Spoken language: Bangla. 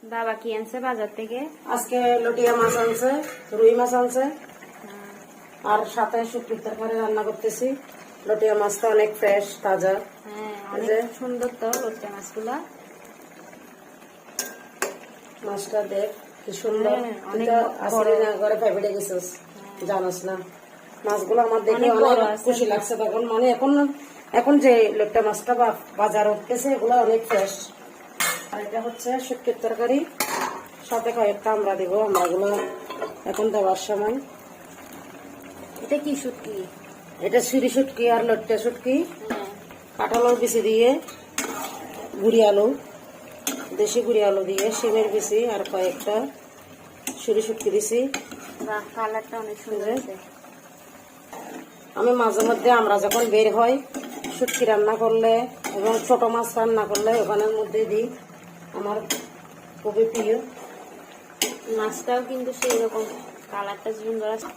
বাবা কি আনছে বাজার থেকে? আজকে লটিয়া মাছ আনছে, রুই মাছ আনছে, আর সাথে শুটকির তরকারি রান্না করতেছি। লটিয়া মাছটা অনেক ফ্রেশ, তাজা। হ্যাঁ, অনেক সুন্দর তো লটিয়া মাছগুলা। মাছটা দেখ কি সুন্দর। অনেক আসলে না ঘরে ফেভারিট গেছিস, জানোস না। মাছগুলো আমার দেখে অনেক অনেক বড় আছে। খুশি লাগছে তখন। মানে এখন যে লটিয়া মাছটা বাজার উঠতেছে এগুলো অনেক ফ্রেশ। আর এটা হচ্ছে শুটকির তরকারি, সাথে কয়েকটা আমরা দিব। আমরাগুলো এখন দেওয়ার সময়। এটা কি শুটকি? এটা সিঁড়ি শুটকি আর লট্টা শুটকি, হ্যাঁ, কাঁঠালের বিচি দিয়ে, গুড়ি আলু, দেশি গুড়ি আলু দিয়ে, শিমের বিচি আর কয়েকটা সিঁড়ি শুটকি দিছি। বাহ, কালারটা অনেক সুন্দর আছে। আমি মাঝে মধ্যে আমরা যখন বের হই শুটকি রান্না করলে এবং ছোট মাছ রান্না করলে ওখানের মধ্যে দিই। আমার খুবই প্রিয়। মাছটাও কিন্তু সেই রকম কালারটা সুন্দর আছে।